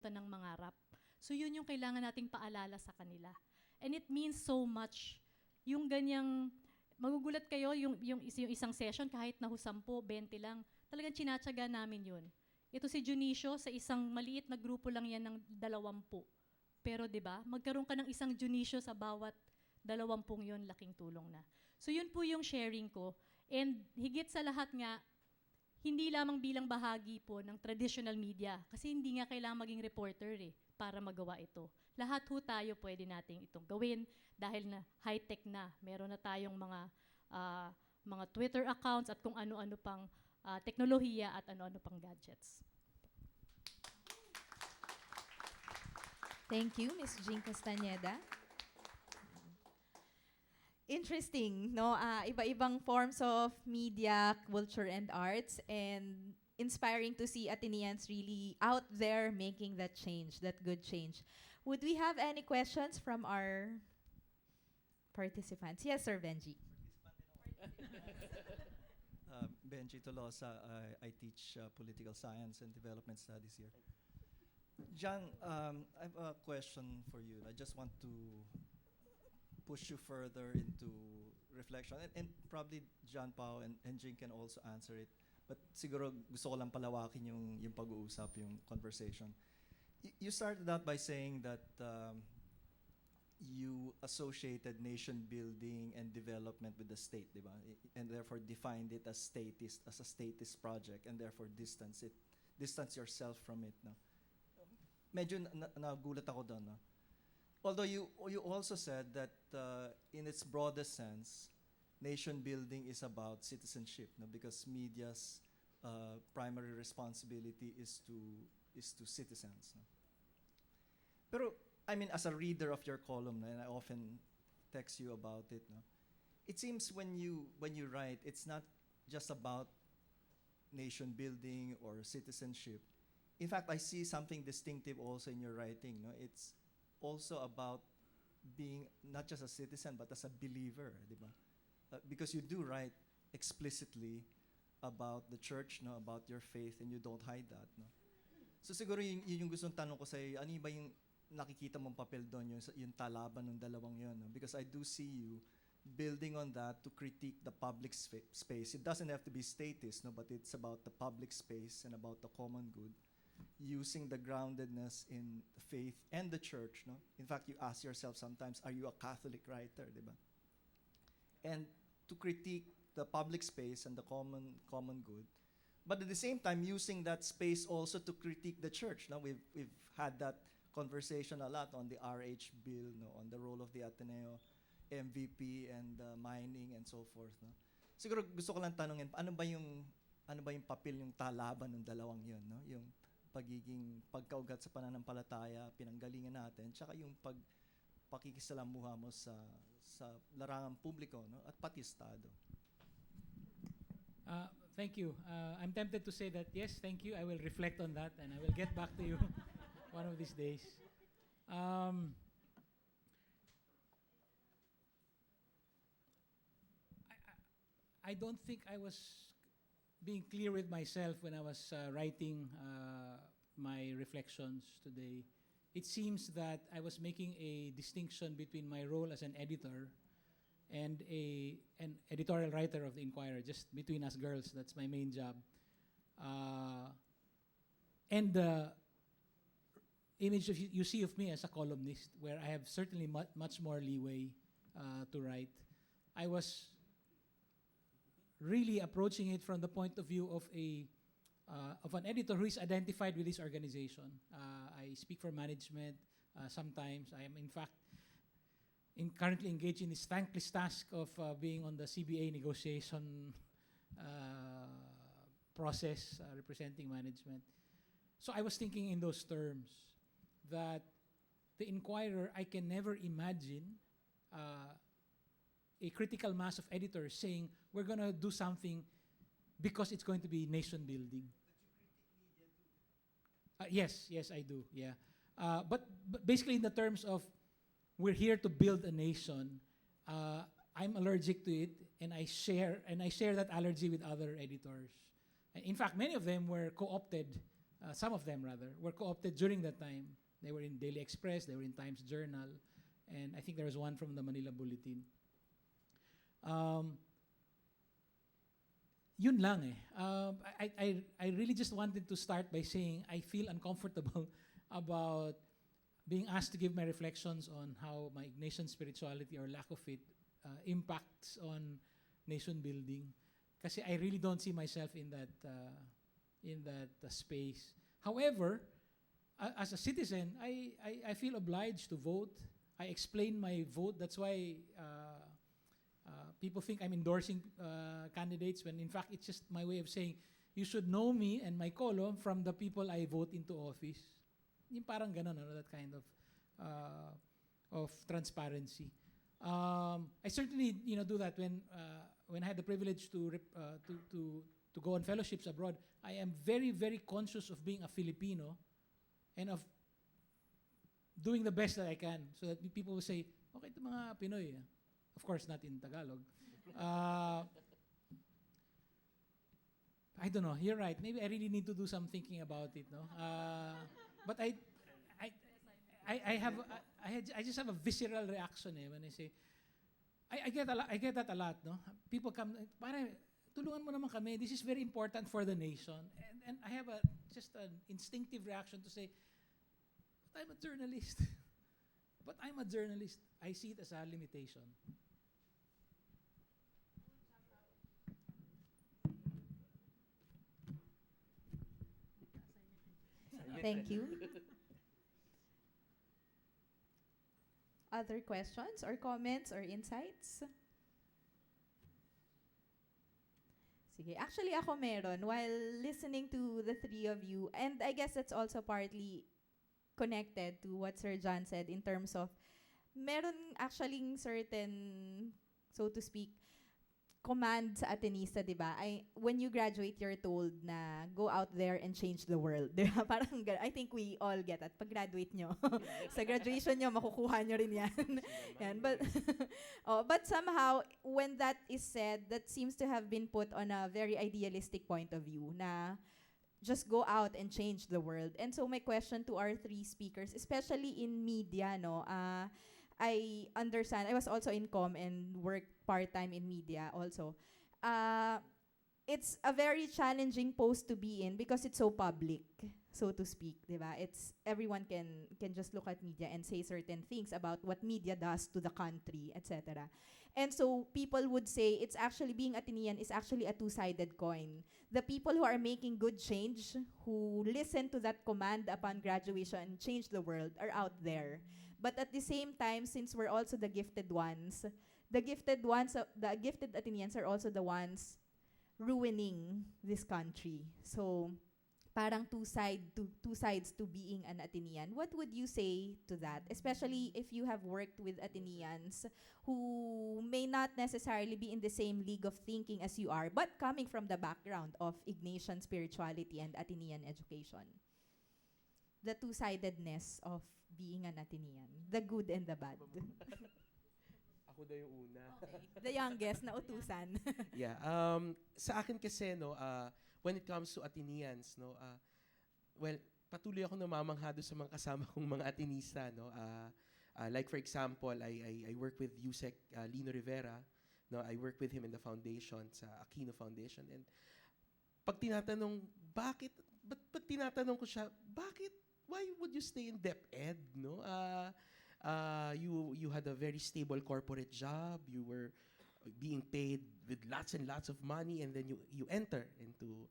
ng mangarap. So yun yung kailangan nating paalala sa kanila. And it means so much. Yung ganyang, magugulat kayo, yung isang session, kahit na 10, 20 lang, talagang tinatsaga namin yun. Ito si Junicio, sa isang maliit na grupo lang yan ng 20. Pero 'di ba, magkaroon ka ng isang Junicio sa bawat 20 yun, laking tulong na. So yun po yung sharing ko. And higit sa lahat nga, hindi lamang bilang bahagi po ng traditional media, kasi hindi nga kailangan maging reporter para magawa ito. Lahat ho tayo pwede nating itong gawin dahil na high-tech na. Meron na tayong mga Twitter accounts at kung ano-ano pang teknolohiya at ano-ano pang gadgets. Thank you, Ms. Jean Castañeda. Interesting, no? Iba-ibang forms of media, culture, and arts, and inspiring to see Ateneans really out there making that change, that good change. Would we have any questions from our participants? Yes, Sir Benji. Benji Tolosa, I teach political science and development studies here. John, I have a question for you. I just want to push you further into reflection. And probably John Pao and Jing can also answer it. But siguro gusto ko lang palawakin yung pag-uusap, yung conversation. You started out by saying that you associated nation building and development with the state, di ba? And therefore defined it as a statist project, and therefore distance yourself from it. No? Medyo nagulat ako doon. No? Although you also said that in its broadest sense, nation building is about citizenship, no? Because media's primary responsibility is to citizens. No? Pero I mean, as a reader of your column, and I often text you about it, no? It seems when you write, it's not just about nation building or citizenship. In fact, I see something distinctive also in your writing. No? It's also about being not just a citizen, but as a believer, di ba? Because you do write explicitly about the church, no, about your faith, and you don't hide that. No? So siguro yun yung gustong tanong ko sa'yo, ano ba yung nakikita mong papel doon, yung talaban ng dalawang yun? No? Because I do see you building on that to critique the public space. It doesn't have to be statist, no, but it's about the public space and about the common good, using the groundedness in faith and the church. No? In fact, you ask yourself sometimes, are you a Catholic writer? Diba? And to critique the public space and the common good, but at the same time using that space also to critique the church. No? We've had that conversation a lot on the RH bill, no? On the role of the Ateneo, MVP, and mining and so forth. No? Siguro gusto ko lang tanungin, ano ba yung papel, yung talaban ng dalawang yun? No? Yung pagiging pagkaugat sa pananampalataya, pinanggalingan natin, tsaka yung pakikisalamuha mo sa larangang publiko, no? At pati Estado. Thank you. I'm tempted to say that, yes, thank you. I will reflect on that and I will get back to you one of these days. I don't think I was being clear with myself when I was writing my reflections today. It seems that I was making a distinction between my role as an editor and an editorial writer of the Inquirer, just between us girls. That's my main job. And the image you see of me as a columnist, where I have certainly much more leeway to write. I was really approaching it from the point of view of an editor who is identified with this organization. I speak for management sometimes. I am, in fact, currently engaged in this thankless task of being on the CBA negotiation process, representing management. So I was thinking in those terms that the Inquirer, I can never imagine a critical mass of editors saying, we're going to do something because it's going to be nation building. But you critique media too. Yes, I do, yeah. But basically in the terms of, we're here to build a nation, I'm allergic to it, and I share that allergy with other editors. In fact, many of them were co-opted some of them rather, were co-opted during that time. They were in Daily Express, they were in Times Journal, and I think there was one from the Manila Bulletin. Yun lang eh. I really just wanted to start by saying I feel uncomfortable about being asked to give my reflections on how my Ignatian spirituality or lack of it impacts on nation building. Kasi I really don't see myself in that space. However, as a citizen, I feel obliged to vote. I explain my vote. That's why people think I'm endorsing candidates when in fact it's just my way of saying you should know me and my column from the people I vote into office. Yung parang ganun, that kind of transparency. I certainly do that when I had the privilege to go on fellowships abroad. I am very, very conscious of being a Filipino and of doing the best that I can so that people will say, okay, ito mga Pinoy. Of course, not in Tagalog. I don't know. You're right. Maybe I really need to do some thinking about it, no? But I just have a visceral reaction when I say, I get that a lot, no? People come, pare, tulungan mo naman kami. This is very important for the nation. And I have just an instinctive reaction to say, but I'm a journalist. But I'm a journalist. I see it as a limitation. Thank you. Other questions or comments or insights? Sige. Actually, ako meron. While listening to the three of you, and I guess that's also partly connected to what Sir John said in terms of meron actually certain, so to speak, command sa Atenista, di ba? When you graduate, you're told na go out there and change the world. Di ba? Parang, I think we all get that. Pag graduate nyo, sa graduation nyo, makukuha nyo rin yan. Yan. But somehow, when that is said, that seems to have been put on a very idealistic point of view na just go out and change the world. And so my question to our three speakers, especially in media, no, I understand. I was also in comm and worked part-time in media also. It's a very challenging post to be in because it's so public, so to speak, diba? It's everyone can just look at media and say certain things about what media does to the country, etc. And so people would say it's actually being Atenean is actually a two-sided coin. The people who are making good change, who listen to that command upon graduation and change the world are out there. But at the same time, since we're also the gifted ones, the gifted Ateneans are also the ones ruining this country. So, parang two sides to being an Atenean. What would you say to that? Especially if you have worked with Ateneans who may not necessarily be in the same league of thinking as you are, but coming from the background of Ignatian spirituality and Atenean education. The two-sidedness of being an Atenean. The good and the bad. Ako na yung una. Okay. The youngest na utusan. Yeah. Sa akin kasi, no, when it comes to Ateneans, no, well, patuloy ako namamangha doon sa mga kasama kong mga Atenista, no. Like for example, I work with Yusek Lino Rivera, no. I work with him in the foundation, sa Aquino Foundation, and pag tinatanong, bakit tinatanong ko siya, why would you stay in DepEd, no? You had a very stable corporate job, you were being paid with lots and lots of money, and then you enter into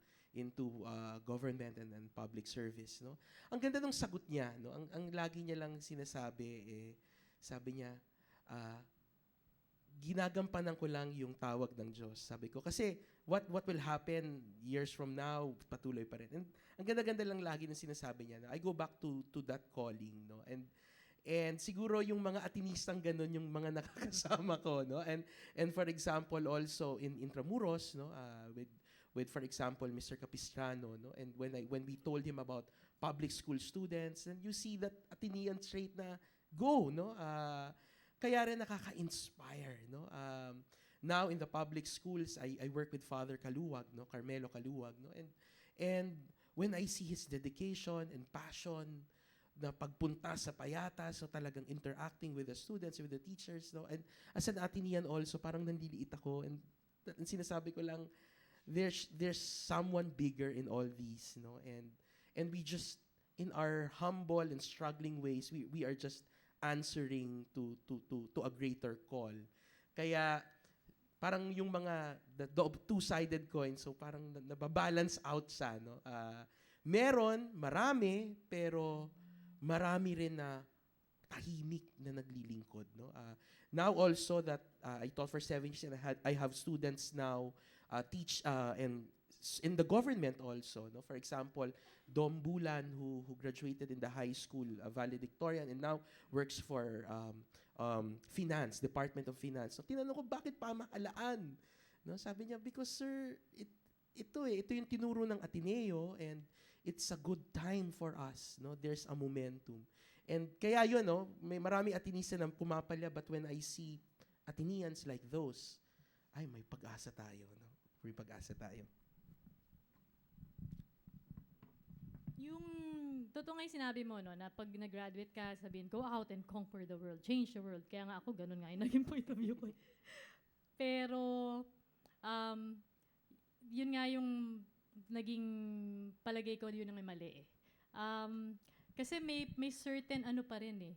government and public service, no? Ang ganda ng sagot niya, no? Ang lagi niya lang sinasabi, sabi niya, ginagampanan ko lang yung tawag ng Diyos. Sabi ko, kasi what will happen years from now, patuloy pa rin. And ang ganda-ganda lang lagi ng sinasabi niya. I go back to that calling, no? And siguro yung mga Atenistang ganun yung mga nakakasama ko, no? And for example, also in Intramuros, no, with for example Mr. Capistrano, no? And when we told him about public school students, and you see that Atenean trait na go, no? Kaya rin nakaka-inspire, no? Now in the public schools, I work with Father Kaluwag, no? Carmelo Kaluwag, no? And when I see his dedication and passion na pagpunta sa payata, so talagang interacting with the students, with the teachers, no? And as an Atenean also, parang nandiliit ako, and sinasabi ko lang, there's someone bigger in all these, no? And we just, in our humble and struggling ways, we are just answering to a greater call. Kaya parang yung mga the two-sided coin, so parang nababalance out siya, no? Marami, pero marami rin na tahimik na naglilingkod, no? Now also that I taught for 7 years and I have students now teach and in the government also, no? For example, Dom Bulan, who graduated in the high school, valedictorian, and now works for finance, Department of Finance. So tinanong ko, bakit pamahalaan? No, sabi niya, because sir, ito yung tinuro ng Ateneo, and it's a good time for us, no? There's a momentum. And kaya yun, no, may marami Atenista na pumapalya, but when I see Ateneans like those, ay, may pag-asa tayo, no? May pag-asa tayo. Yung, totoo nga yung sinabi mo, no, na pag nag-graduate ka, sabihin, go out and conquer the world, change the world. Kaya nga ako, ganun nga yung naging point of view ko. Pero, yun nga yung naging palagay ko, yun ang mali eh. Kasi may certain ano pa rin eh,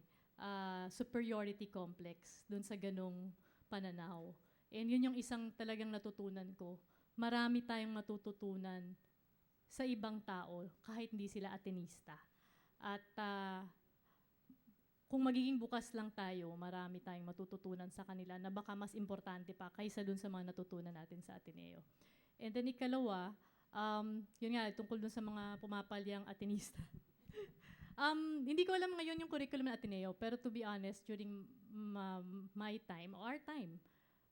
superiority complex dun sa ganong pananaw. And yun yung isang talagang natutunan ko. Marami tayong matututunan sa ibang tao kahit hindi sila Atenista. At kung magiging bukas lang tayo, marami tayong matututunan sa kanila na baka mas importante pa kaysa dun sa mga natutunan natin sa Ateneo. And then ikalawa, yun nga, tungkol dun sa mga pumapalyang Atenista. Hindi ko alam ngayon yung curriculum ng Ateneo, pero to be honest, during my time, or our time,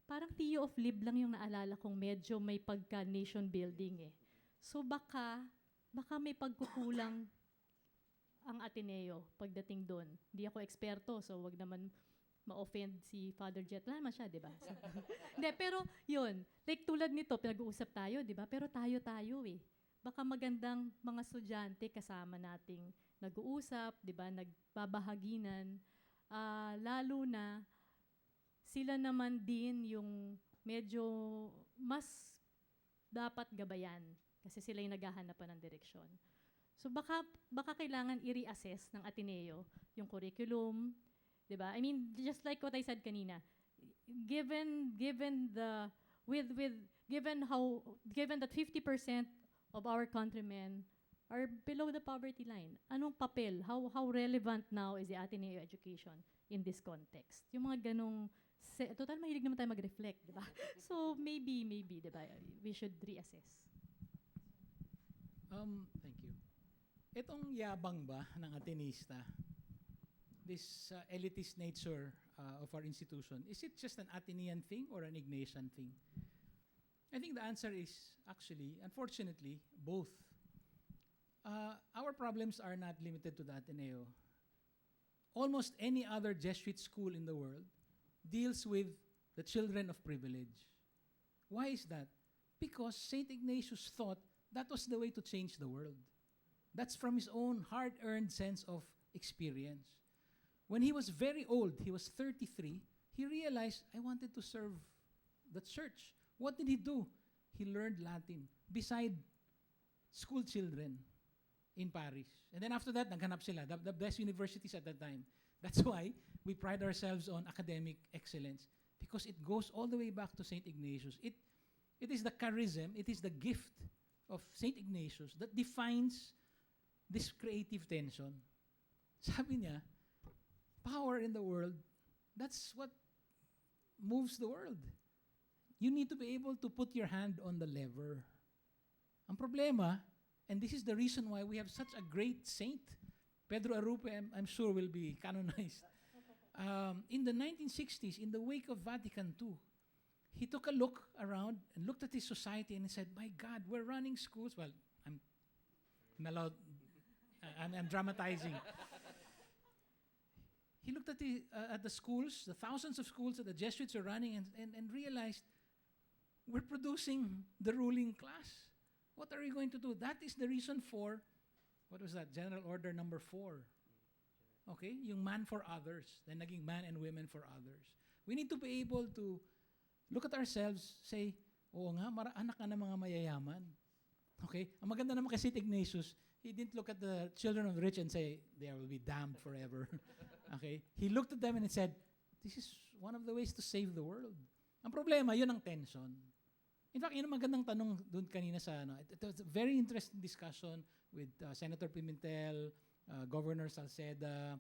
parang TU of Lib lang yung naalala kong medyo may pagka-nation building eh. So baka may pagkukulang ang Ateneo pagdating doon. Hindi ako eksperto, so wag naman ma-offend si Father Jet. Wala naman siya, di ba? So, hindi, pero yun, like tulad nito, pinag-uusap tayo, di ba? Pero tayo eh. Baka magandang mga estudyante kasama nating nag-uusap, di ba? Nagbabahaginan. Lalo na sila naman din yung medyo mas dapat gabayan kasi sila yung naghahanapan ng direksyon. So baka kailangan i-reassess ng Ateneo yung curriculum, 'di ba? I mean, just like what I said kanina, given that 50% of our countrymen are below the poverty line, anong papel? How relevant now is the Ateneo education in this context? Yung mga ganong total mahilig naman tayo mag-reflect, 'di ba? So maybe, 'di ba? We should reassess. Thank you. Itong yabang ba ng Atenista, this elitist nature of our institution, is it just an Atenean thing or an Ignatian thing? I think the answer is actually, unfortunately, both. Our problems are not limited to the Ateneo. Almost any other Jesuit school in the world deals with the children of privilege. Why is that? Because St. Ignatius thought that was the way to change the world. That's from his own hard-earned sense of experience. When he was very old, he was 33, he realized, I wanted to serve the church. What did he do? He learned Latin beside school children in Paris. And then after that, naghanap sila, the best universities at that time. That's why we pride ourselves on academic excellence, because it goes all the way back to St. Ignatius. It is the charism, it is the gift of St. Ignatius that defines this creative tension. Sabi niya, power in the world, that's what moves the world. You need to be able to put your hand on the lever. Ang problema, and this is the reason why we have such a great saint, Pedro Arrupe, I'm sure will be canonized. In the 1960s, in the wake of Vatican II, he took a look around and looked at his society and he said, my God, we're running schools. Well, I'm dramatizing. He looked at the schools, the thousands of schools that the Jesuits are running, and realized we're producing the ruling class. What are we going to do? That is the reason for, what was that? General Order number 4. Okay? Yung man for others. Then naging man and women for others. We need to be able to look at ourselves, say, oo nga, anak ka ng mga mayayaman. Okay? Ang maganda naman kay St. Ignatius, he didn't look at the children of the rich and say, they will be damned forever. Okay? He looked at them and he said, this is one of the ways to save the world. Ang problema, yun ang tension. In fact, yun ang magandang tanong doon kanina sa, it was a very interesting discussion with Senator Pimentel, Governor Salceda,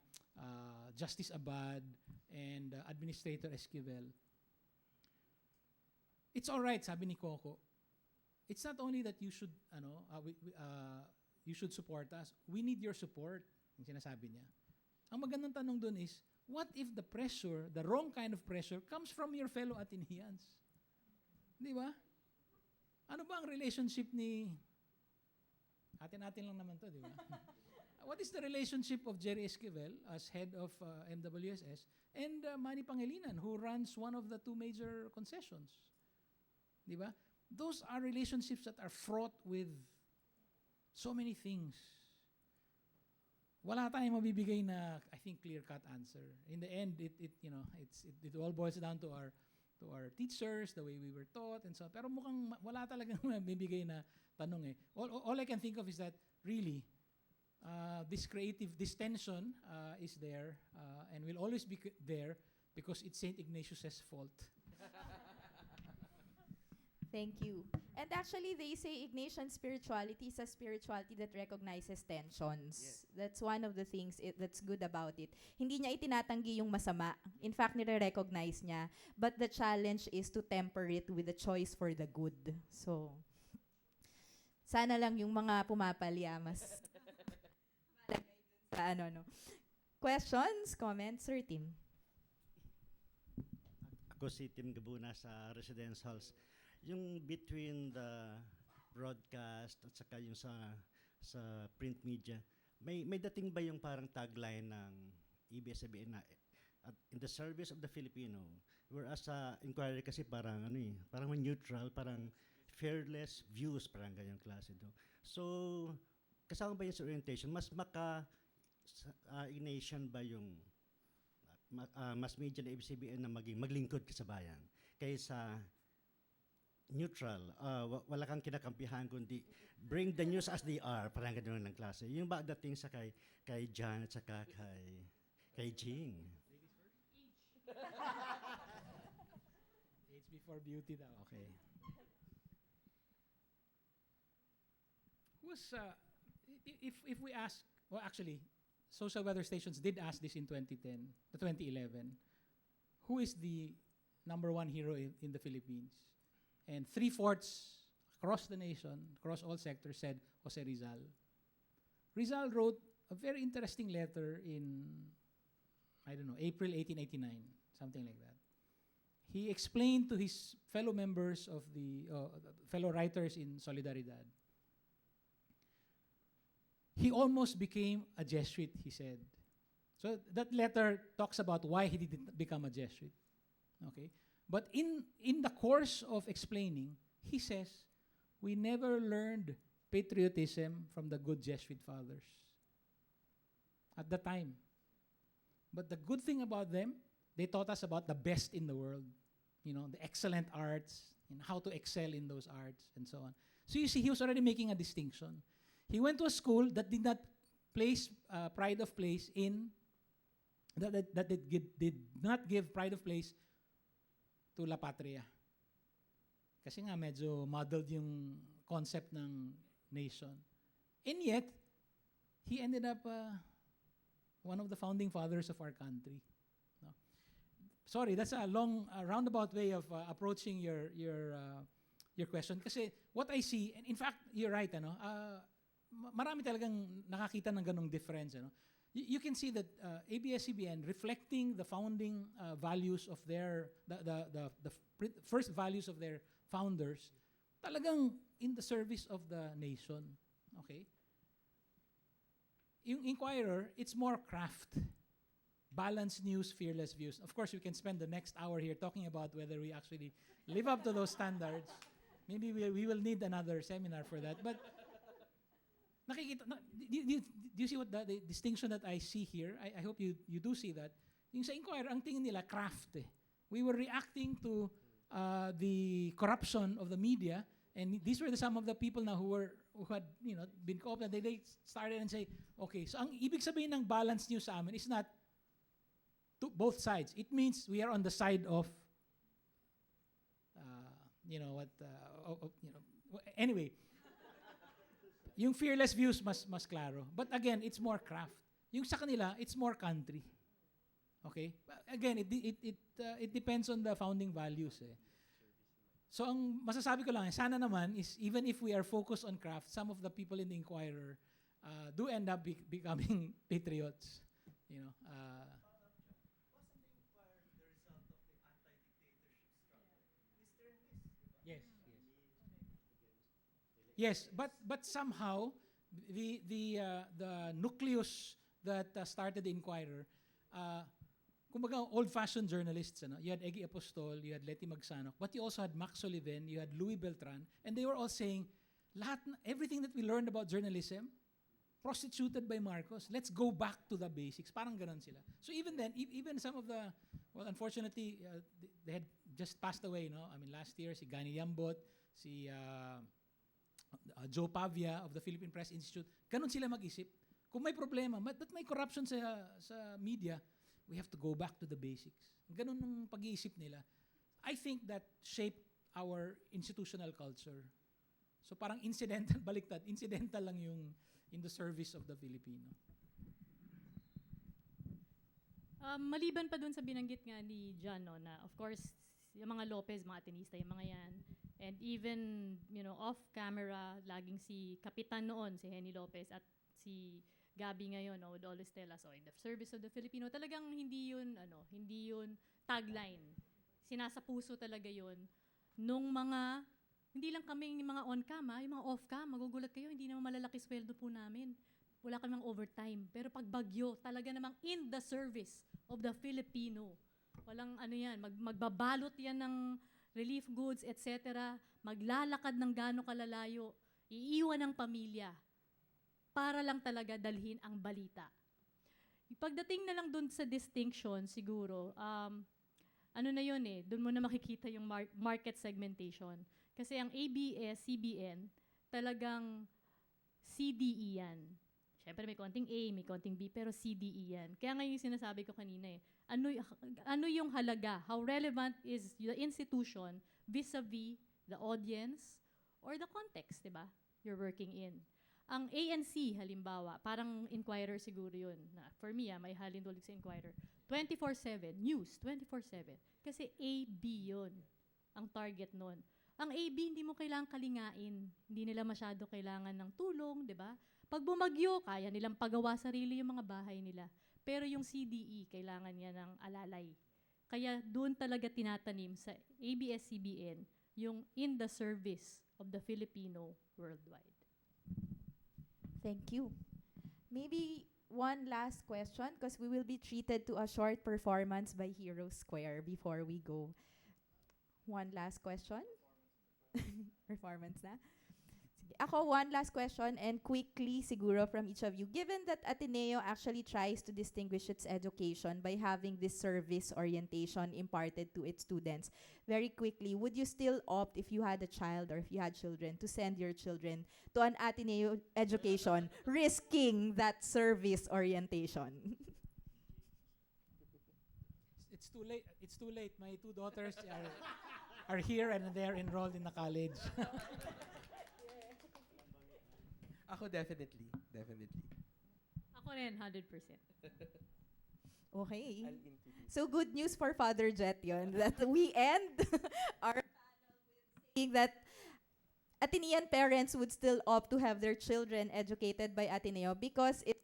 Justice Abad, and Administrator Esquivel. It's all right, sabi ni Coco. It's not only that you should, you should support us. We need your support, yung sinasabi niya. Ang magandang tanong doon is, what if the pressure, the wrong kind of pressure, comes from your fellow Ateneans? Di ba? Ano ba ang relationship ni... Atin-atin lang naman to, di ba? What is the relationship of Jerry Esquivel as head of MWSS and Manny Pangilinan, who runs one of the 2 major concessions? Di ba? Those are relationships that are fraught with so many things. Wala tayong mabibigay na, I think, clear-cut answer. In the end, it all boils down to our teachers, the way we were taught, and so on. Pero mukhang wala talagang mabibigay na tanong eh. All I can think of is that, really, this tension is there and will always be there because it's St. Ignatius' fault. Thank you. And actually, they say Ignatian spirituality is a spirituality that recognizes tensions. Yes. That's one of the things that's good about it. Hindi niya itinatanggi yung masama. In fact, nire-recognize niya. But the challenge is to temper it with the choice for the good. So, sana lang yung mga pumapalya mas sa Questions, comments, Sir Tim? Ako si Tim Gabuna sa Residence Halls. Yung between the broadcast at saka yung sa print media, may dating ba yung parang tagline ng ABS-CBN na in the service of the Filipino, whereas sa inquiry kasi parang parang neutral, parang fearless views, parang ganyang klase do. So kasama ba yun sa orientation? Mas Ignatian ba yung mass media na ABS-CBN na maglingkod ka sa bayan kaysa neutral, wala kang kinakampihan kundi bring the news as they are, parang ganoon ng klase. Yung ba dating sa kay John at saka kay Jing? Age before beauty daw. Okay. If we ask, well actually, social weather stations did ask this in 2011, who is the number 1 hero in the Philippines? And 3/4 across the nation, across all sectors, said Jose Rizal. Rizal wrote a very interesting letter in, April 1889, something like that. He explained to his fellow members of the fellow writers in Solidaridad. He almost became a Jesuit, he said. So that letter talks about why he didn't become a Jesuit. Okay? But in the course of explaining, he says, we never learned patriotism from the good Jesuit fathers at the time. But the good thing about them, they taught us about the best in the world, the excellent arts, and how to excel in those arts, and so on. So you see, he was already making a distinction. He went to a school that did not place pride of place in, that did not give pride of place to La Patria. Kasi nga medyo muddled yung concept ng nation. And yet, he ended up one of the founding fathers of our country. No? Sorry, that's a long, roundabout way of approaching your question. Kasi what I see, and in fact, you're right, marami talagang nakakita ng ganong difference. You can see that ABS-CBN reflecting the founding values of the first values of their founders, talagang in the service of the nation. Okay? Yung Inquirer, it's more craft. Balanced news, fearless views. Of course, we can spend the next hour here talking about whether we actually live up to those standards. Maybe we will need another seminar for that. But nakikita, do you see what the distinction that I see here? I hope you do see that. Yung sa Inquirer, ang tingin nila, craft eh. We were reacting to the corruption of the media, and these were some of the people now who had been co-opted. They started and say, okay, so ang ibig sabihin ng balance news sa amin is not to both sides. It means we are on the side of anyway, yung fearless views mas klaro. But again, it's more craft. Yung sa kanila, it's more country. Okay? Again, it depends on the founding values eh. So ang masasabi ko lang, sana naman is even if we are focused on craft, some of the people in the Inquirer do end up becoming patriots. You know, yes. Yes, but somehow the nucleus that started the Inquirer, kumbaga old-fashioned journalists, you had Eggy Apostol, you had Letty Magsanok, but you also had Max Sullivan, you had Louis Beltran, and they were all saying, everything that we learned about journalism, prostituted by Marcos, let's go back to the basics. Parang ganon sila. So even then, even some of the, well, unfortunately, they had just passed away, no? I mean, last year, si Gani Yambot, si Joe Pavia of the Philippine Press Institute, ganon sila mag-isip. Kung may problema, but may corruption sa media, we have to go back to the basics. Ganon ang pag-iisip nila. I think that shaped our institutional culture. So parang incidental, baliktad, incidental lang yung in the service of the Filipino. Maliban pa dun sa binanggit nga ni John, no, na of course, yung mga Lopez, mga Atenista, yung mga yan, and even, off camera, laging si Kapitan noon, si Henny Lopez, at si Gabi ngayon, with all his tell us, in the service of the Filipino, talagang hindi yun tagline. Sinasa puso talaga yun. Nung mga, hindi lang kami mga on-cam, yung mga off-cam, magugulat kayo, hindi naman malalaki sweldo po namin. Wala kaming overtime. Pero pag bagyo, talaga namang in the service of the Filipino. Walang yan, magbabalot yan ng relief goods, etc. Maglalakad ng gaano kalalayo. Iiwan ng pamilya para lang talaga dalhin ang balita. Pagdating na lang dun sa distinction, siguro, na yun dun mo na makikita yung market segmentation. Kasi ang ABS-CBN, talagang CDE yan. Siyempre may konting A, may konting B, pero CDE yan. Kaya ngayon yung sinasabi ko kanina ano yung halaga? How relevant is the institution vis-a-vis the audience or the context, diba? You're working in. Ang ANC, halimbawa, parang Inquirer siguro yun. Na, for me, may halintulad sa Inquirer. 24/7, news, 24/7. Kasi AB yun, ang target nun. Ang AB, hindi mo kailangang kalingain. Hindi nila masyado kailangan ng tulong, di ba? Pag bumagyo, kaya nilang pagawa sarili yung mga bahay nila. Pero yung CDE, kailangan niya ng alalay. Kaya doon talaga tinatanim sa ABS-CBN yung in the service of the Filipino worldwide. Thank you. Maybe one last question, because we will be treated to a short performance by Hero Square before we go. One last question. Performance na. Sige. Ako, one last question, and quickly siguro from each of you. Given that Ateneo actually tries to distinguish its education by having this service orientation imparted to its students, very quickly, would you still opt, if you had a child or if you had children, to send your children to an Ateneo education, risking that service orientation? It's too late. It's too late. My two daughters are here and they're enrolled in the college. Ako definitely. Ako rin, 100%. Okay. I'll introduce. So good news for Father Jet yun, that we end our panel with saying that Atenean parents would still opt to have their children educated by Ateneo because it's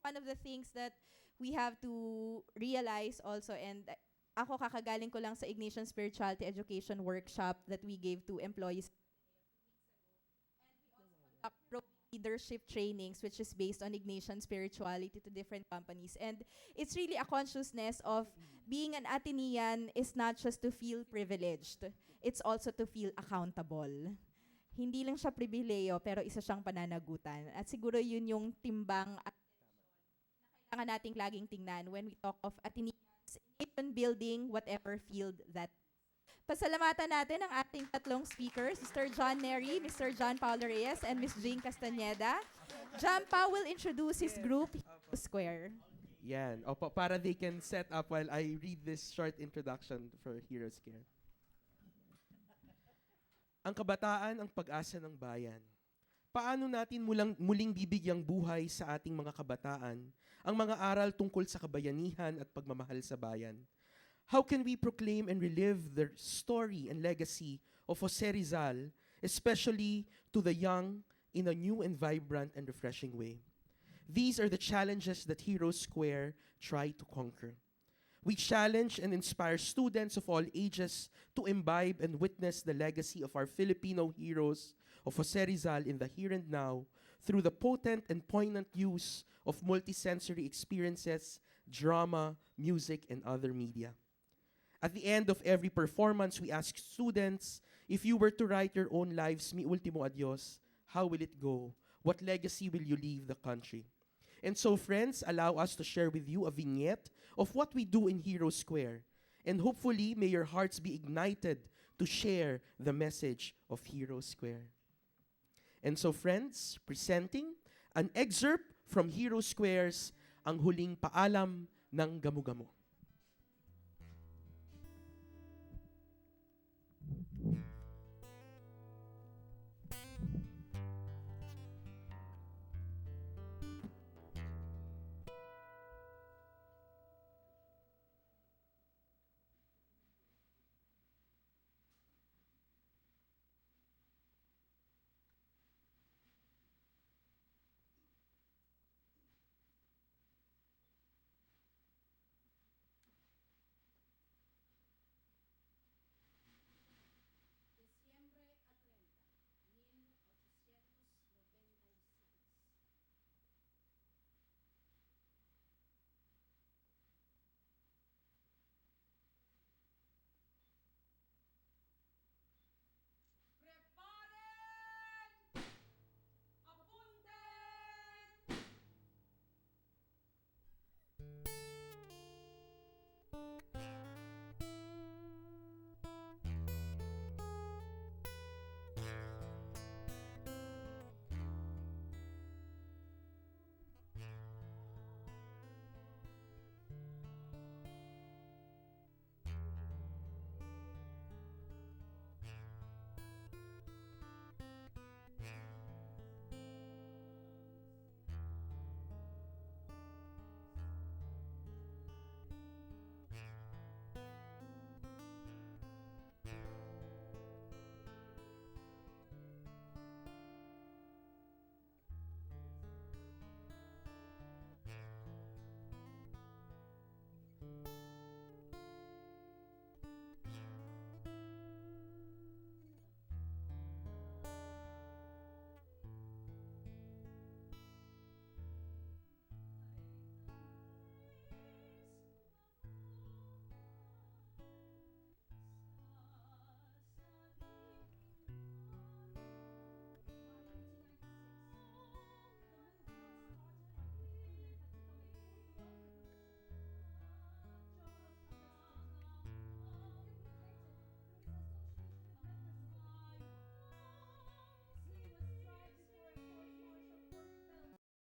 one of the things that we have to realize also, and ako kakagaling ko lang sa Ignatian Spirituality Education workshop that we gave to employees. And we also conduct leadership trainings, which is based on Ignatian spirituality to different companies. And it's really a consciousness of being an Atenean is not just to feel privileged, it's also to feel accountable. Hindi lang siya pribileyo, pero isa siyang pananagutan. At siguro yun yung timbang at na kailangan nating laging tingnan when we talk of Ateneans, nation building, whatever field that. Pasalamatan natin ang ating tatlong speakers, Mr. John Neri, Mr. John Paulo Reyes, and Ms. Jane Castaneda. John Pa will introduce his group, Square. Yan. Opo, para they can set up while I read this short introduction for Heroes Care. Ang kabataan ang pag-asa ng bayan. Paano natin muling bibigyang buhay sa ating mga kabataan ang mga aral tungkol sa kabayanihan at pagmamahal sa bayan? How can we proclaim and relive the story and legacy of Jose Rizal, especially to the young, in a new and vibrant and refreshing way? These are the challenges that Heroes Square try to conquer. We challenge and inspire students of all ages to imbibe and witness the legacy of our Filipino heroes of Jose Rizal in the here and now through the potent and poignant use of multisensory experiences, drama, music, and other media. At the end of every performance, we ask students, if you were to write your own lives, mi ultimo adios, how will it go? What legacy will you leave the country? And so, friends, allow us to share with you a vignette of what we do in Heroes Square. And hopefully, may your hearts be ignited to share the message of Heroes Square. And so, friends, presenting an excerpt from Heroes Square's Ang Huling Paalam ng Gamu-Gamu.